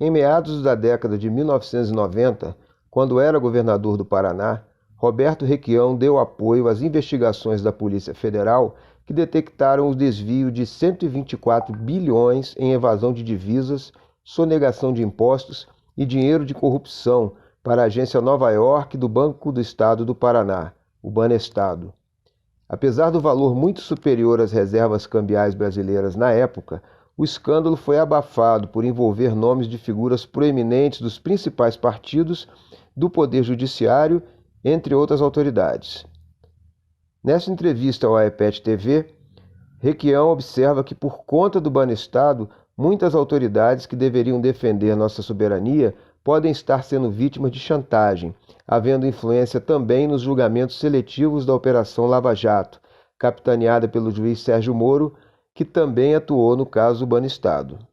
Em meados da década de 1990, quando era governador do Paraná, Roberto Requião deu apoio às investigações da Polícia Federal que detectaram o desvio de 124 bilhões em evasão de divisas, sonegação de impostos e dinheiro de corrupção para a agência Nova York do Banco do Estado do Paraná, o Banestado. Apesar do valor muito superior às reservas cambiais brasileiras na época, o escândalo foi abafado por envolver nomes de figuras proeminentes dos principais partidos, do Poder Judiciário, entre outras autoridades. Nessa entrevista ao AEPET TV, Requião observa que, por conta do Banestado, muitas autoridades que deveriam defender nossa soberania podem estar sendo vítimas de chantagem, havendo influência também nos julgamentos seletivos da Operação Lava Jato, capitaneada pelo juiz Sérgio Moro, que também atuou no caso Banestado.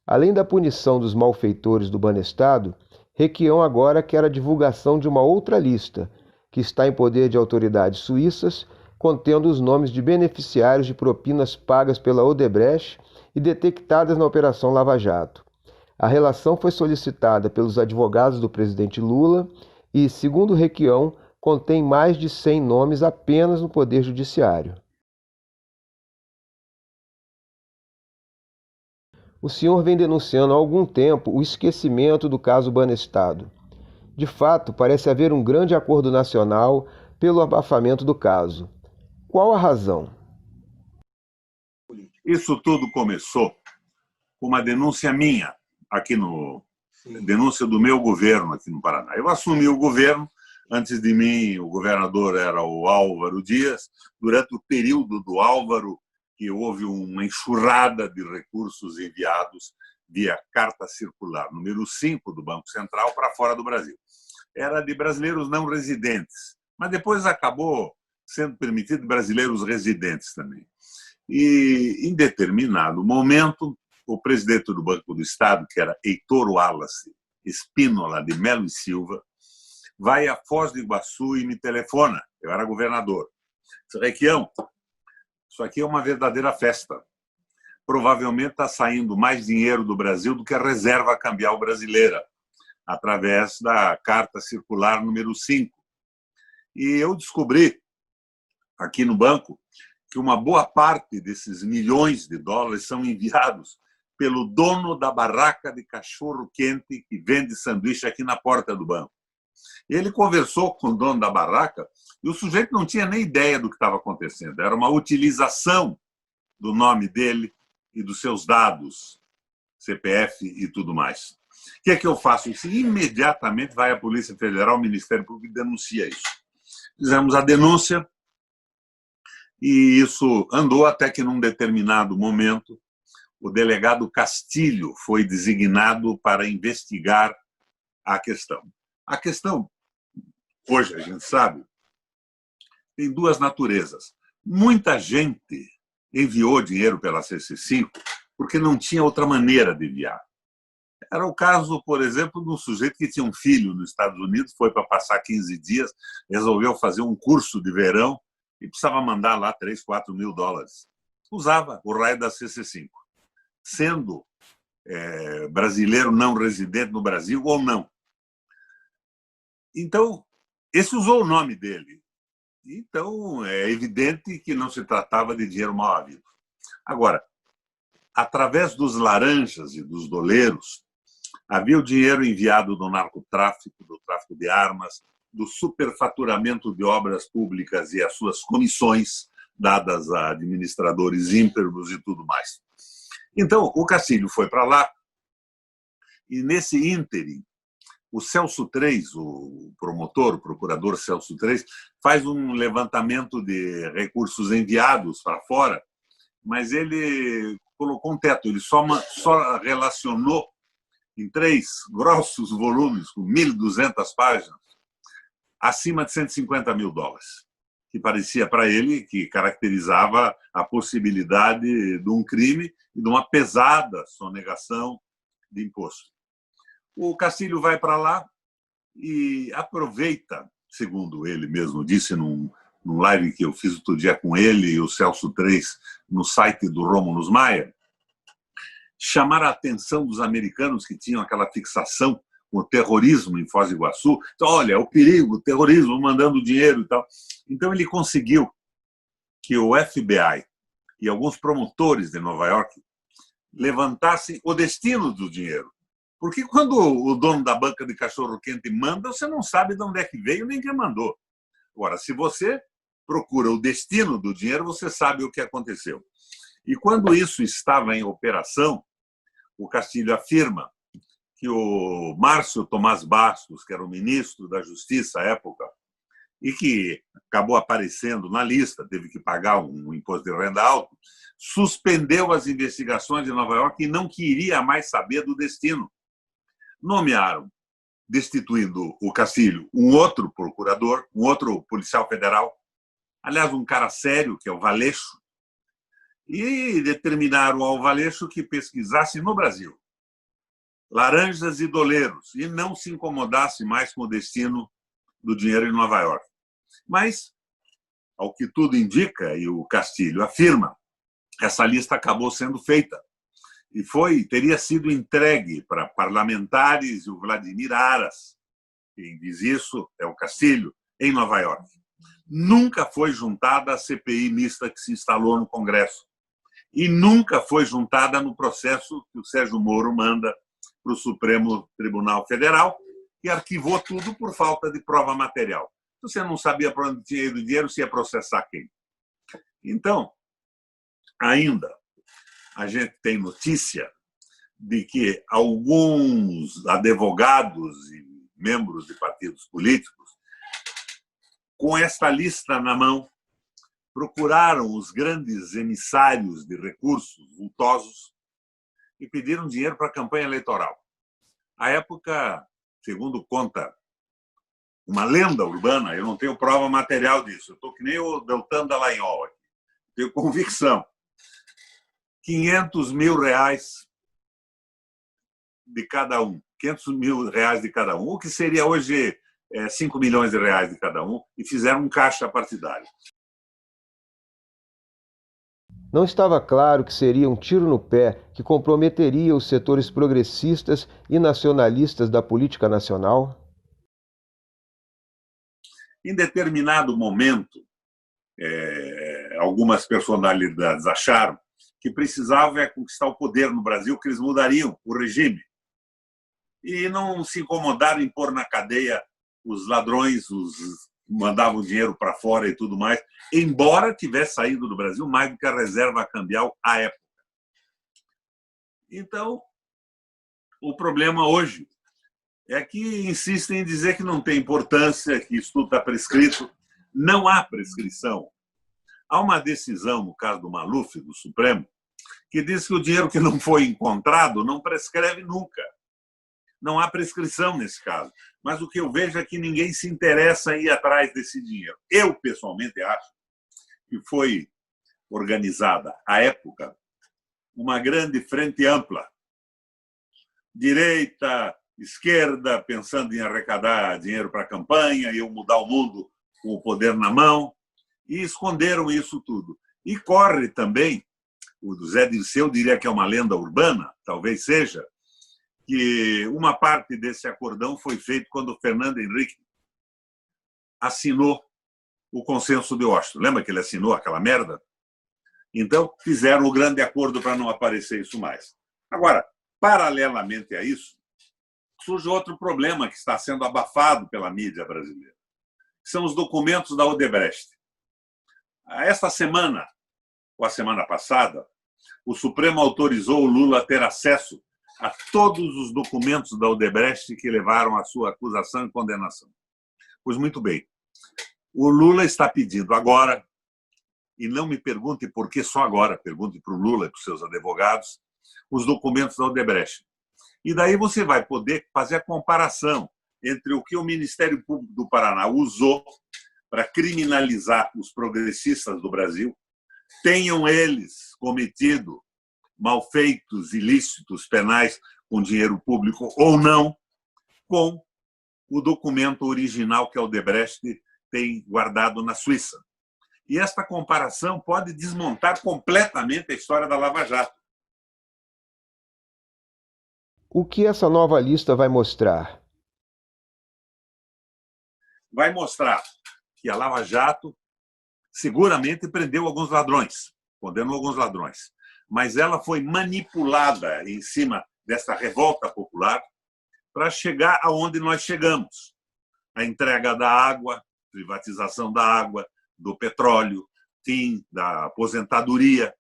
Além da punição dos malfeitores do Banestado, Requião agora quer a divulgação de uma outra lista, que está em poder de autoridades suíças, contendo os nomes de beneficiários de propinas pagas pela Odebrecht e detectadas na Operação Lava Jato. A relação foi solicitada pelos advogados do presidente Lula e, segundo Requião, contém mais de 100 nomes apenas no Poder Judiciário. O senhor vem denunciando há algum tempo o esquecimento do caso Banestado. De fato, parece haver um grande acordo nacional pelo abafamento do caso. Qual a razão? Isso tudo começou com uma denúncia minha, denúncia do meu governo aqui no Paraná. Eu assumi o governo, antes de mim o governador era o Álvaro Dias. Durante o período do Álvaro, que houve uma enxurrada de recursos enviados via carta circular número 5 do Banco Central para fora do Brasil. Era de brasileiros não residentes, mas depois acabou sendo permitido brasileiros residentes também. E, em determinado momento, o presidente do Banco do Estado, que era Heitor Wallace Espínola de Melo e Silva, vai a Foz do Iguaçu e me telefona. Eu era governador. Disse: Requião, isso aqui é uma verdadeira festa. Provavelmente está saindo mais dinheiro do Brasil do que a reserva cambial brasileira, através da carta circular número 5. E eu descobri, aqui no banco, que uma boa parte desses milhões de dólares são enviados pelo dono da barraca de cachorro-quente que vende sanduíche aqui na porta do banco. Ele conversou com o dono da barraca e o sujeito não tinha nem ideia do que estava acontecendo. Era uma utilização do nome dele e dos seus dados, CPF e tudo mais. O que é que eu faço? Isso imediatamente vai à Polícia Federal, ao Ministério Público, e denuncia isso. Fizemos a denúncia e isso andou até que, num determinado momento, o delegado Castilho foi designado para investigar a questão. A questão, hoje a gente sabe, tem duas naturezas. Muita gente enviou dinheiro pela CC5 porque não tinha outra maneira de enviar. Era o caso, por exemplo, de um sujeito que tinha um filho nos Estados Unidos, foi para passar 15 dias, resolveu fazer um curso de verão e precisava mandar lá 3, 4 mil dólares. Usava o raio da CC5. Sendo brasileiro não residente no Brasil ou não. Então, esse usou o nome dele. Então, é evidente que não se tratava de dinheiro mal havido. Agora, através dos laranjas e dos doleiros, havia o dinheiro enviado do narcotráfico, do tráfico de armas, do superfaturamento de obras públicas e as suas comissões dadas a administradores ímperos e tudo mais. Então, o Castilho foi para lá e, nesse ínterim, o Celso Treis, o promotor, o procurador Celso Treis, faz um levantamento de recursos enviados para fora, mas ele colocou um teto, ele só relacionou em 3 grossos volumes, com 1.200 páginas, acima de 150 mil dólares, que parecia para ele que caracterizava a possibilidade de um crime e de uma pesada sonegação de imposto. O Castilho vai para lá e aproveita, segundo ele mesmo disse num live que eu fiz outro dia com ele e o Celso Treis no site do Rômulo Maia, chamar a atenção dos americanos que tinham aquela fixação com o terrorismo em Foz do Iguaçu. Então, olha, o perigo, o terrorismo mandando dinheiro e tal. Então, ele conseguiu que o FBI e alguns promotores de Nova York levantassem o destino do dinheiro. Porque quando o dono da banca de cachorro-quente manda, você não sabe de onde é que veio nem quem mandou. Agora, se você procura o destino do dinheiro, você sabe o que aconteceu. E quando isso estava em operação, o Castilho afirma que o Márcio Tomás Bastos, que era o ministro da Justiça à época, e que acabou aparecendo na lista, teve que pagar um imposto de renda alto, suspendeu as investigações de Nova York e não queria mais saber do destino. Nomearam, destituindo o Castilho, um outro procurador, um outro policial federal, aliás, um cara sério, que é o Valeixo, e determinaram ao Valeixo que pesquisasse no Brasil laranjas e doleiros e não se incomodasse mais com o destino do dinheiro em Nova York. Mas, ao que tudo indica, e o Castilho afirma, essa lista acabou sendo feita e teria sido entregue para parlamentares e o Vladimir Aras, quem diz isso é o Castilho, em Nova York. Nunca foi juntada a CPI mista que se instalou no Congresso e nunca foi juntada no processo que o Sérgio Moro manda para o Supremo Tribunal Federal, que arquivou tudo por falta de prova material. Você não sabia para onde tinha ido o dinheiro, se ia processar quem. Então, ainda, a gente tem notícia de que alguns advogados e membros de partidos políticos, com esta lista na mão, procuraram os grandes emissários de recursos vultosos e pediram dinheiro para a campanha eleitoral. À época, segundo conta uma lenda urbana, eu não tenho prova material disso, eu estou que nem o Deltan Dallagnol aqui, tenho convicção, 500 mil reais de cada um, 500 mil reais de cada um, o que seria hoje 5 milhões de reais de cada um, e fizeram um caixa partidário. Não estava claro que seria um tiro no pé que comprometeria os setores progressistas e nacionalistas da política nacional? Em determinado momento, algumas personalidades acharam que precisavam conquistar o poder no Brasil, que eles mudariam o regime. E não se incomodaram em pôr na cadeia os ladrões, mandavam dinheiro para fora e tudo mais, embora tivesse saído do Brasil mais do que a reserva cambial à época. Então, o problema hoje é que insistem em dizer que não tem importância, que isso tudo está prescrito. Não há prescrição. Há uma decisão, no caso do Maluf, do Supremo, que diz que o dinheiro que não foi encontrado não prescreve nunca. Não há prescrição nesse caso. Mas o que eu vejo é que ninguém se interessa em ir atrás desse dinheiro. Eu, pessoalmente, acho que foi organizada, à época, uma grande frente ampla. Direita, esquerda, pensando em arrecadar dinheiro para a campanha, e mudar o mundo com o poder na mão, e esconderam isso tudo. E corre também, o Zé Dirceu diria que é uma lenda urbana, talvez seja, que uma parte desse acordão foi feito quando o Fernando Henrique assinou o consenso de Washington. Lembra que ele assinou aquela merda? Então, fizeram o grande acordo para não aparecer isso mais. Agora, paralelamente a isso, surge outro problema que está sendo abafado pela mídia brasileira, que são os documentos da Odebrecht. Esta semana, ou a semana passada, o Supremo autorizou o Lula a ter acesso a todos os documentos da Odebrecht que levaram à sua acusação e condenação. Pois muito bem, o Lula está pedindo agora, e não me pergunte por que só agora, pergunte para o Lula e para os seus advogados, os documentos da Odebrecht. E daí você vai poder fazer a comparação entre o que o Ministério Público do Paraná usou para criminalizar os progressistas do Brasil, tenham eles cometido malfeitos ilícitos penais com dinheiro público ou não, com o documento original que a Odebrecht tem guardado na Suíça. E esta comparação pode desmontar completamente a história da Lava Jato. O que essa nova lista vai mostrar? Vai mostrar que a Lava Jato seguramente prendeu alguns ladrões, condenou alguns ladrões, mas ela foi manipulada em cima dessa revolta popular para chegar aonde nós chegamos. A entrega da água, privatização da água, do petróleo, fim da aposentadoria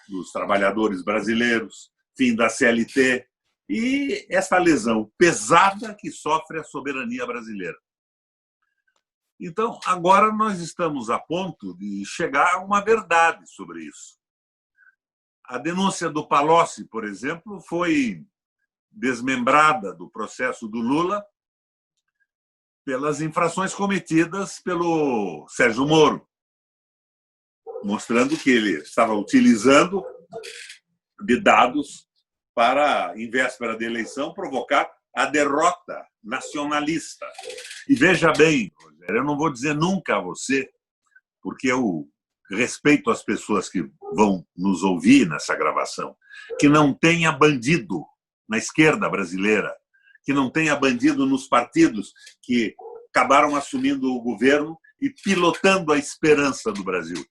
dos trabalhadores brasileiros, fim da CLT e essa lesão pesada que sofre a soberania brasileira. Então, agora nós estamos a ponto de chegar a uma verdade sobre isso. A denúncia do Palocci, por exemplo, foi desmembrada do processo do Lula pelas infrações cometidas pelo Sérgio Moro, mostrando que ele estava utilizando de dados para, em véspera de eleição, provocar a derrota nacionalista. E veja bem, Rogério, eu não vou dizer nunca a você, porque eu respeito as pessoas que vão nos ouvir nessa gravação, que não tenha bandido na esquerda brasileira, que não tenha bandido nos partidos que acabaram assumindo o governo e pilotando a esperança do Brasil.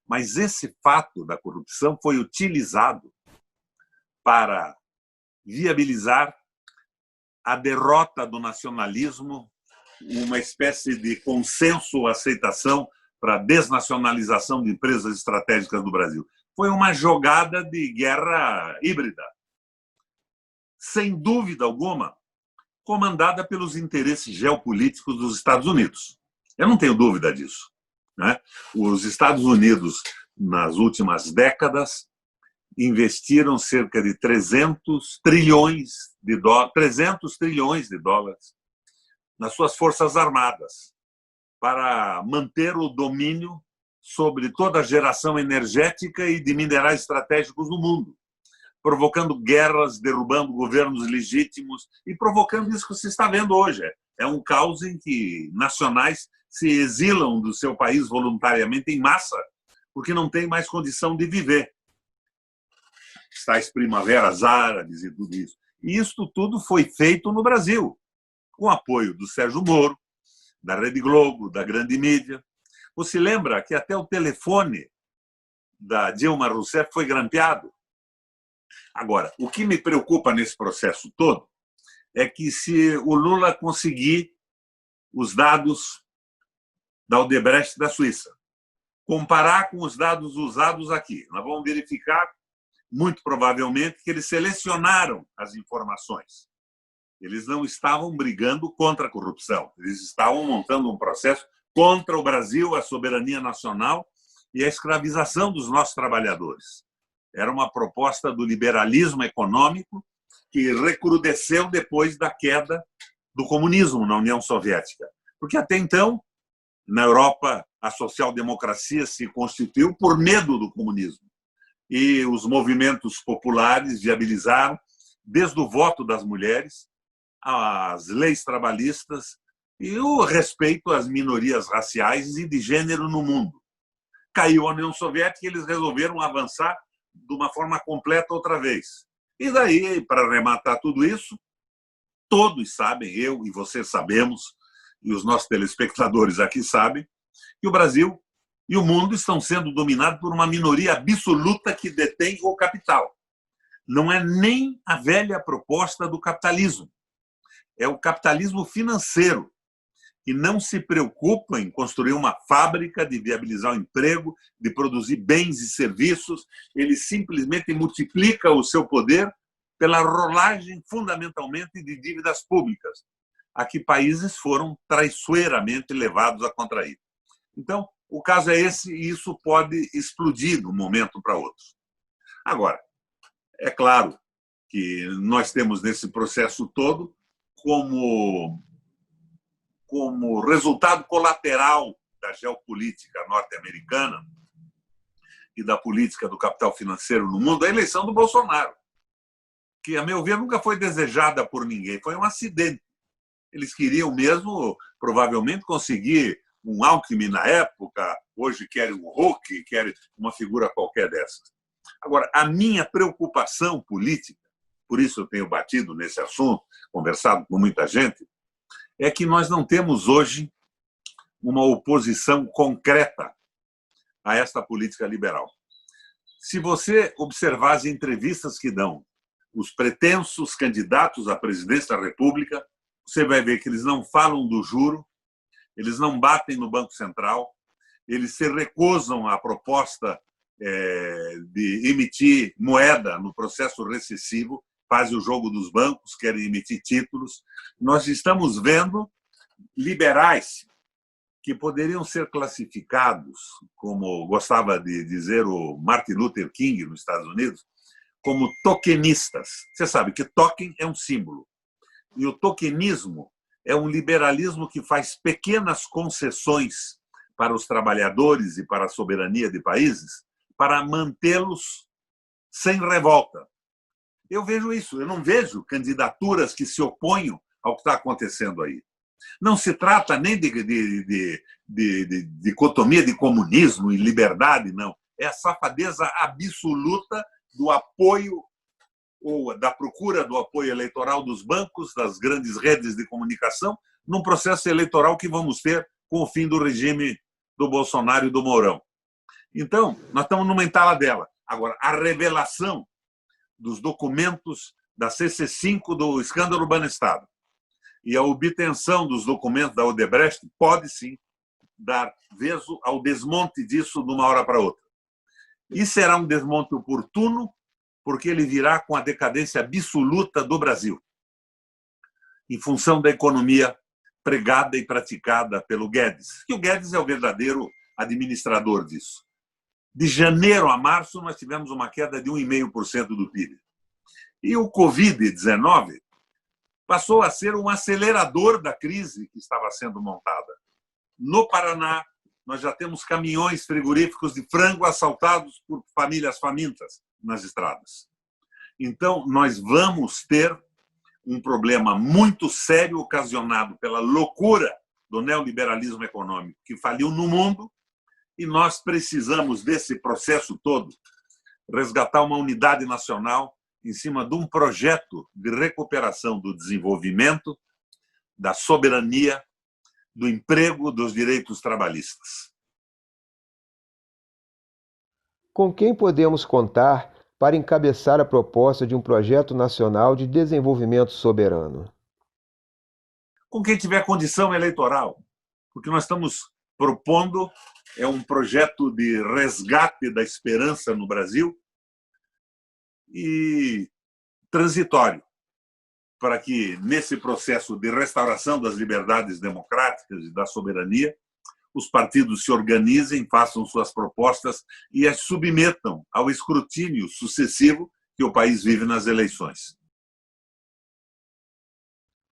Mas esse fato da corrupção foi utilizado para viabilizar a derrota do nacionalismo, uma espécie de consenso ou aceitação para a desnacionalização de empresas estratégicas do Brasil. Foi uma jogada de guerra híbrida, sem dúvida alguma, comandada pelos interesses geopolíticos dos Estados Unidos. Eu não tenho dúvida disso, né? Os Estados Unidos, nas últimas décadas, investiram cerca de 300 trilhões de dólares nas suas forças armadas para manter o domínio sobre toda a geração energética e de minerais estratégicos no mundo, provocando guerras, derrubando governos legítimos e provocando isso que se está vendo hoje. É um caos em que nacionais se exilam do seu país voluntariamente em massa porque não tem mais condição de viver. Tais primaveras árabes e tudo isso. E isso tudo foi feito no Brasil, com apoio do Sérgio Moro, da Rede Globo, da grande mídia. Você lembra que até o telefone da Dilma Rousseff foi grampeado? Agora, o que me preocupa nesse processo todo é que se o Lula conseguir os dados da Odebrecht da Suíça, comparar com os dados usados aqui, nós vamos verificar muito provavelmente que eles selecionaram as informações. Eles não estavam brigando contra a corrupção, eles estavam montando um processo contra o Brasil, a soberania nacional e a escravização dos nossos trabalhadores. Era uma proposta do liberalismo econômico que recrudesceu depois da queda do comunismo na União Soviética. Porque até então, na Europa, a social-democracia se constituiu por medo do comunismo. E os movimentos populares viabilizaram, desde o voto das mulheres, as leis trabalhistas e o respeito às minorias raciais e de gênero no mundo. Caiu a União Soviética e eles resolveram avançar de uma forma completa outra vez. E daí, para arrematar tudo isso, todos sabem, eu e você sabemos, e os nossos telespectadores aqui sabem, que o Brasil e o mundo estão sendo dominados por uma minoria absoluta que detém o capital. Não é nem a velha proposta do capitalismo. É o capitalismo financeiro, que não se preocupa em construir uma fábrica, de viabilizar o emprego, de produzir bens e serviços. Ele simplesmente multiplica o seu poder pela rolagem, fundamentalmente, de dívidas públicas, a que países foram traiçoeiramente levados a contrair. Então, o caso é esse e isso pode explodir de um momento para outro. Agora, é claro que nós temos nesse processo todo como resultado colateral da geopolítica norte-americana e da política do capital financeiro no mundo, a eleição do Bolsonaro, que, a meu ver, nunca foi desejada por ninguém, foi um acidente. Eles queriam mesmo, provavelmente, conseguir um Alckmin na época, hoje querem um Huck, querem uma figura qualquer dessas. Agora, a minha preocupação política por isso eu tenho batido nesse assunto, conversado com muita gente, é que nós não temos hoje uma oposição concreta a esta política liberal. Se você observar as entrevistas que dão os pretensos candidatos à presidência da República, você vai ver que eles não falam do juro, eles não batem no Banco Central, eles se recusam à proposta de emitir moeda no processo recessivo, fazem o jogo dos bancos, querem emitir títulos. Nós estamos vendo liberais que poderiam ser classificados, como gostava de dizer o Martin Luther King nos Estados Unidos, como tokenistas. Você sabe que token é um símbolo. E o tokenismo é um liberalismo que faz pequenas concessões para os trabalhadores e para a soberania de países para mantê-los sem revolta. Eu vejo isso, eu não vejo candidaturas que se oponham ao que está acontecendo aí. Não se trata nem de dicotomia de comunismo e liberdade, não. É a safadeza absoluta do apoio ou da procura do apoio eleitoral dos bancos, das grandes redes de comunicação, num processo eleitoral que vamos ter com o fim do regime do Bolsonaro e do Mourão. Então, nós estamos numa entaladela. Agora, a revelação dos documentos da CC5 do escândalo Banestado e a obtenção dos documentos da Odebrecht pode, sim, dar vezo ao desmonte disso de uma hora para outra. E será um desmonte oportuno, porque ele virá com a decadência absoluta do Brasil, em função da economia pregada e praticada pelo Guedes. Que o Guedes é o verdadeiro administrador disso. De janeiro a março, nós tivemos uma queda de 1,5% do PIB. E o Covid-19 passou a ser um acelerador da crise que estava sendo montada. No Paraná, nós já temos caminhões frigoríficos de frango assaltados por famílias famintas nas estradas. Então, nós vamos ter um problema muito sério ocasionado pela loucura do neoliberalismo econômico que faliu no mundo, e nós precisamos desse processo todo resgatar uma unidade nacional em cima de um projeto de recuperação do desenvolvimento, da soberania, do emprego, dos direitos trabalhistas. Com quem podemos contar para encabeçar a proposta de um projeto nacional de desenvolvimento soberano? Com quem tiver condição eleitoral, porque nós estamos propondo um projeto de resgate da esperança no Brasil e transitório, para que, nesse processo de restauração das liberdades democráticas e da soberania, os partidos se organizem, façam suas propostas e as submetam ao escrutínio sucessivo que o país vive nas eleições.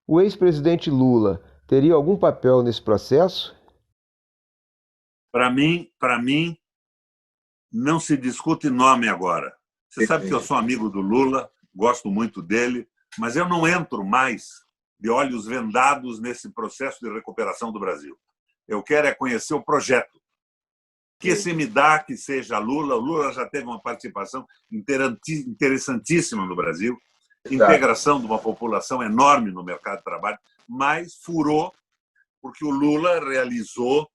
O ex-presidente Lula teria algum papel nesse processo? Para mim, não se discute nome agora. Você sabe que eu sou amigo do Lula, gosto muito dele, mas eu não entro mais de olhos vendados nesse processo de recuperação do Brasil. Eu quero é conhecer o projeto. Que se me dá que seja Lula. O Lula já teve uma participação interessantíssima no Brasil, integração de uma população enorme no mercado de trabalho, mas furou porque o Lula realizou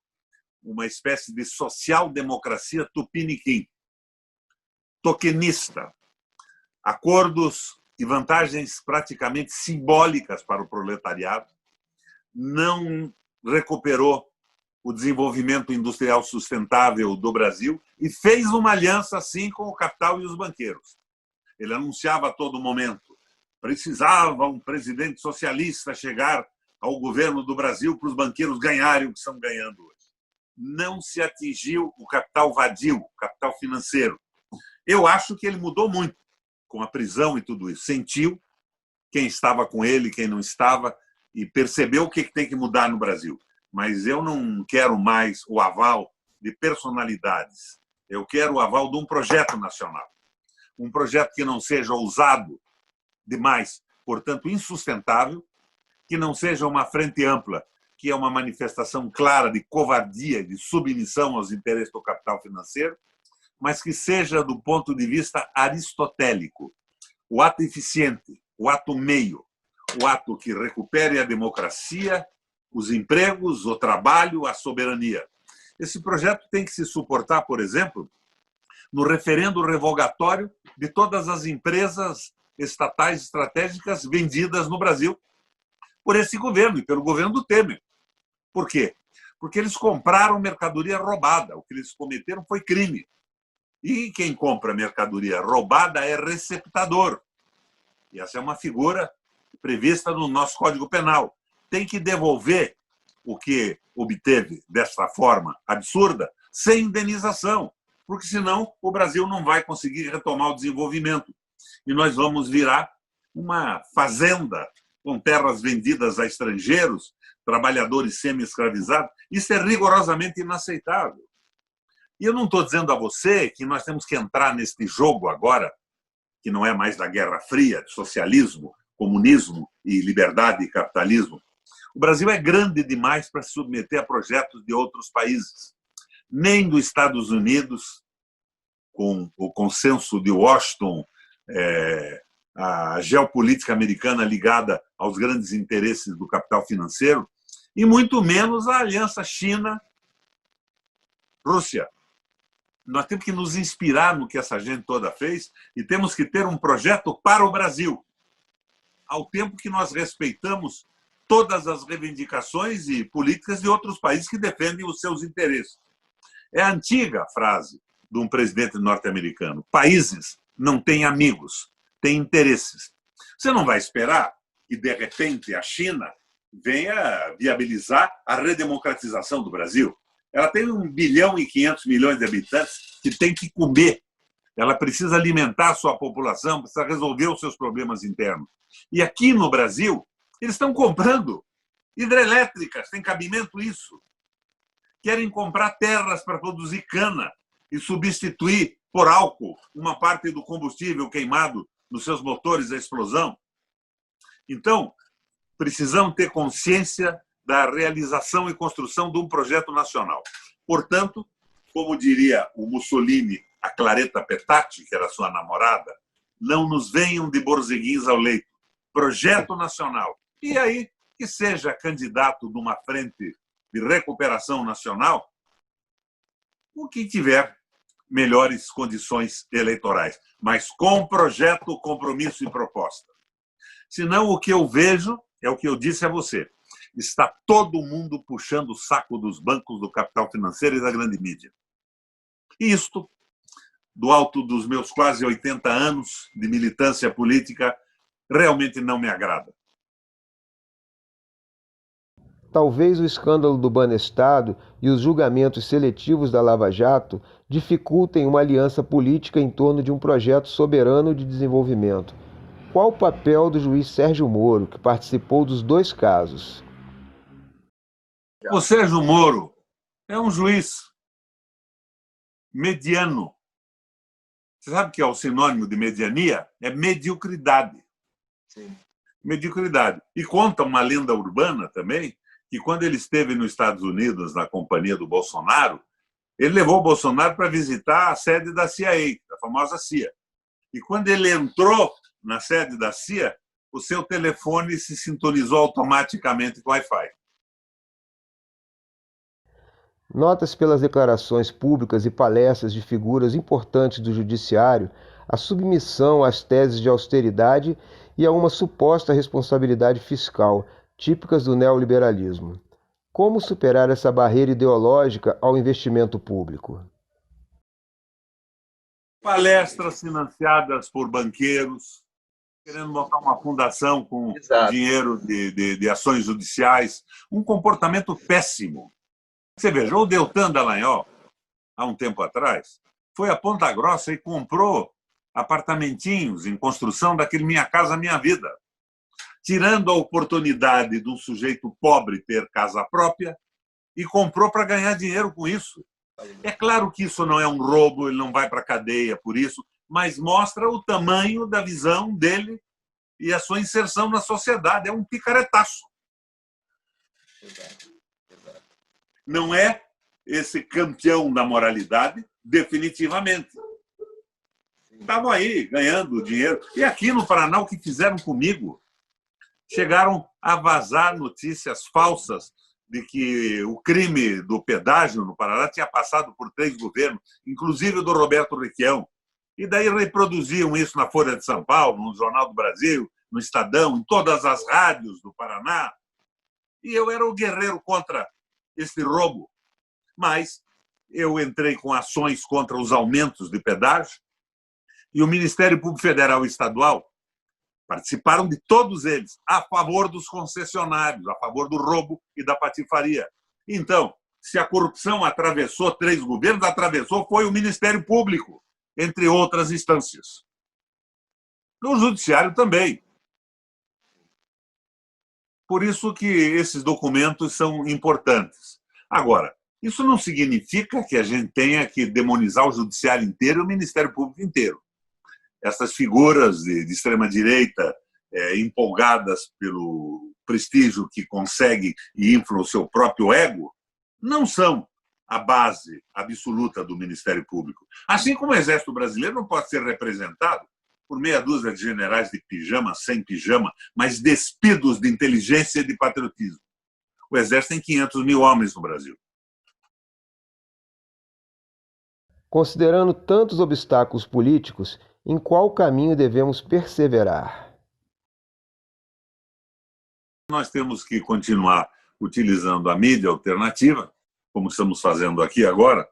uma espécie de social-democracia tupiniquim, tokenista, acordos e vantagens praticamente simbólicas para o proletariado, não recuperou o desenvolvimento industrial sustentável do Brasil e fez uma aliança, assim, com o capital e os banqueiros. Ele anunciava a todo momento: precisava um presidente socialista chegar ao governo do Brasil para os banqueiros ganharem o que estão ganhando hoje. Não se atingiu o capital vadio, o capital financeiro. Eu acho que ele mudou muito com a prisão e tudo isso. Sentiu quem estava com ele, quem não estava, e percebeu o que tem que mudar no Brasil. Mas eu não quero mais o aval de personalidades. Eu quero o aval de um projeto nacional. Um projeto que não seja ousado demais, portanto insustentável, que não seja uma frente ampla, que é uma manifestação clara de covardia, de submissão aos interesses do capital financeiro, mas que seja do ponto de vista aristotélico, o ato eficiente, o ato meio, o ato que recupere a democracia, os empregos, o trabalho, a soberania. Esse projeto tem que se suportar, por exemplo, no referendo revogatório de todas as empresas estatais estratégicas vendidas no Brasil por esse governo e pelo governo do Temer. Por quê? Porque eles compraram mercadoria roubada. O que eles cometeram foi crime. E quem compra mercadoria roubada é receptador. E essa é uma figura prevista no nosso Código Penal. Tem que devolver o que obteve desta forma absurda sem indenização, porque senão o Brasil não vai conseguir retomar o desenvolvimento. E nós vamos virar uma fazenda com terras vendidas a estrangeiros, trabalhadores semi-escravizados. Isso é rigorosamente inaceitável. E eu não estou dizendo a você que nós temos que entrar neste jogo agora, que não é mais da Guerra Fria, de socialismo, comunismo e liberdade e capitalismo. O Brasil é grande demais para se submeter a projetos de outros países. Nem dos Estados Unidos, com o consenso de Washington, a geopolítica americana ligada aos grandes interesses do capital financeiro, e muito menos a aliança China-Rússia. Nós temos que nos inspirar no que essa gente toda fez e temos que ter um projeto para o Brasil, ao tempo que nós respeitamos todas as reivindicações e políticas de outros países que defendem os seus interesses. É a antiga frase de um presidente norte-americano: países não têm amigos, têm interesses. Você não vai esperar que, de repente, a China venha viabilizar a redemocratização do Brasil. Ela tem 1,5 bilhão de habitantes que tem que comer. Ela precisa alimentar a sua população, precisa resolver os seus problemas internos. E aqui no Brasil, eles estão comprando hidrelétricas, tem cabimento isso. Querem comprar terras para produzir cana e substituir por álcool uma parte do combustível queimado nos seus motores à explosão. Então, precisamos ter consciência da realização e construção de um projeto nacional. Portanto, como diria o Mussolini, a Claretta Petacci, que era sua namorada, não nos venham de borzeguins ao leito. Projeto nacional. E aí, que seja candidato de uma frente de recuperação nacional, o que tiver melhores condições eleitorais, mas com projeto, compromisso e proposta. Senão, o que eu vejo é o que eu disse a você. Está todo mundo puxando o saco dos bancos, do capital financeiro e da grande mídia. E isto, do alto dos meus quase 80 anos de militância política, realmente não me agrada. Talvez o escândalo do Banestado e os julgamentos seletivos da Lava Jato dificultem uma aliança política em torno de um projeto soberano de desenvolvimento. Qual o papel do juiz Sérgio Moro, que participou dos dois casos? O Sérgio Moro é um juiz mediano. Você sabe que é o sinônimo de mediania? É mediocridade. Sim. Mediocridade. E conta uma lenda urbana também, que quando ele esteve nos Estados Unidos, na companhia do Bolsonaro, ele levou o Bolsonaro para visitar a sede da CIA, a famosa CIA. E quando ele entrou na sede da CIA, o seu telefone se sintonizou automaticamente com o Wi-Fi. Nota-se pelas declarações públicas e palestras de figuras importantes do judiciário a submissão às teses de austeridade e a uma suposta responsabilidade fiscal, típicas do neoliberalismo. Como superar essa barreira ideológica ao investimento público? Palestras financiadas por banqueiros, querendo montar uma fundação com dinheiro de ações judiciais, um comportamento péssimo. Você veja, o Deltan Dallagnol, há um tempo atrás, foi a Ponta Grossa e comprou apartamentinhos em construção daquele Minha Casa Minha Vida, tirando a oportunidade de um sujeito pobre ter casa própria e comprou para ganhar dinheiro com isso. É claro que isso não é um roubo, ele não vai para a cadeia por isso, mas mostra o tamanho da visão dele e a sua inserção na sociedade. É um picaretaço. Não é esse campeão da moralidade, definitivamente. estavam aí ganhando dinheiro. E aqui no Paraná, o que fizeram comigo? Chegaram a vazar notícias falsas de que o crime do pedágio no Paraná tinha passado por 3 governos, inclusive o do Roberto Requião. E daí reproduziam isso na Folha de São Paulo, no Jornal do Brasil, no Estadão, em todas as rádios do Paraná. E eu era o guerreiro contra esse roubo. Mas eu entrei com ações contra os aumentos de pedágio e o Ministério Público Federal e Estadual participaram de todos eles, a favor dos concessionários, a favor do roubo e da patifaria. Então, se a corrupção atravessou 3 governos, atravessou foi o Ministério Público, entre outras instâncias. O Judiciário também. Por isso que esses documentos são importantes. Agora, isso não significa que a gente tenha que demonizar o Judiciário inteiro e o Ministério Público inteiro. Essas figuras de extrema-direita empolgadas pelo prestígio que conseguem e inflam o seu próprio ego, não são a base absoluta do Ministério Público. Assim como o Exército Brasileiro não pode ser representado por meia dúzia de generais de pijama, sem pijama, mas despidos de inteligência e de patriotismo. O Exército tem 500 mil homens no Brasil. Considerando tantos obstáculos políticos, em qual caminho devemos perseverar? Nós temos que continuar utilizando a mídia alternativa, como estamos fazendo aqui agora,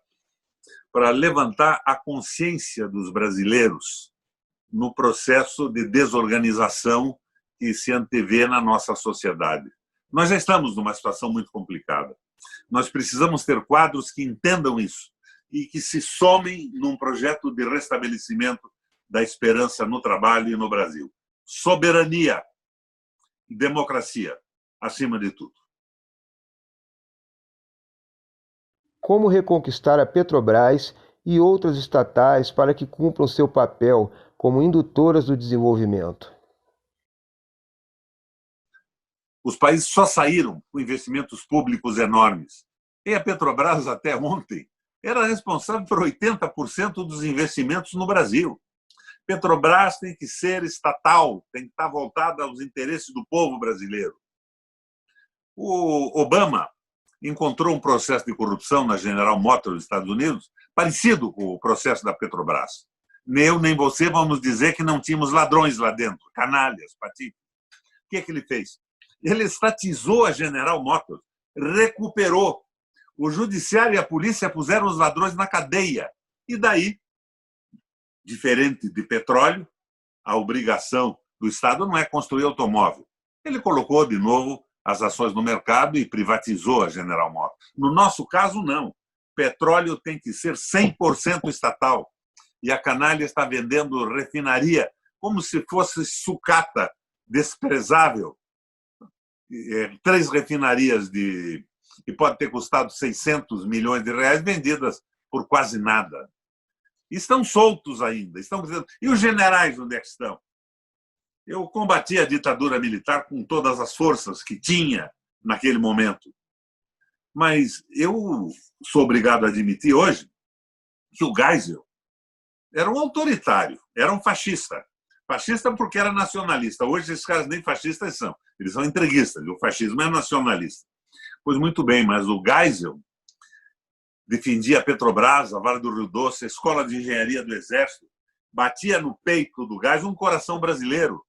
para levantar a consciência dos brasileiros no processo de desorganização que se antevê na nossa sociedade. Nós já estamos numa situação muito complicada. Nós precisamos ter quadros que entendam isso e que se somem num projeto de restabelecimento da esperança no trabalho e no Brasil. Soberania e democracia, acima de tudo. Como reconquistar a Petrobras e outras estatais para que cumpram seu papel como indutoras do desenvolvimento? Os países só saíram com investimentos públicos enormes. E a Petrobras, até ontem, era responsável por 80% dos investimentos no Brasil. Petrobras tem que ser estatal, tem que estar voltada aos interesses do povo brasileiro. O Obama encontrou um processo de corrupção na General Motors dos Estados Unidos parecido com o processo da Petrobras. Nem eu nem você vamos dizer que não tínhamos ladrões lá dentro, canalhas, patifes. O que é que ele fez? Ele estatizou a General Motors, recuperou. O judiciário e a polícia puseram os ladrões na cadeia. E daí, diferente de petróleo, a obrigação do Estado não é construir automóvel. Ele colocou de novo as ações no mercado e privatizou a General Motors. No nosso caso, não. Petróleo tem que ser 100% estatal. E a canalha está vendendo refinaria como se fosse sucata, desprezável. 3 refinarias que pode ter custado 600 milhões de reais vendidas por quase nada. Estão soltos ainda. E os generais onde é que estão? Eu combati a ditadura militar com todas as forças que tinha naquele momento. Mas eu sou obrigado a admitir hoje que o Geisel era um autoritário, era um fascista. Fascista porque era nacionalista. Hoje esses caras nem fascistas são. Eles são entreguistas. O fascismo é nacionalista. Pois muito bem, mas o Geisel defendia a Petrobras, a Vale do Rio Doce, a Escola de Engenharia do Exército, batia no peito do Geisel um coração brasileiro.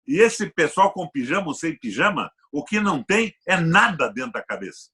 E esse pessoal com pijama ou sem pijama, o que não tem é nada dentro da cabeça.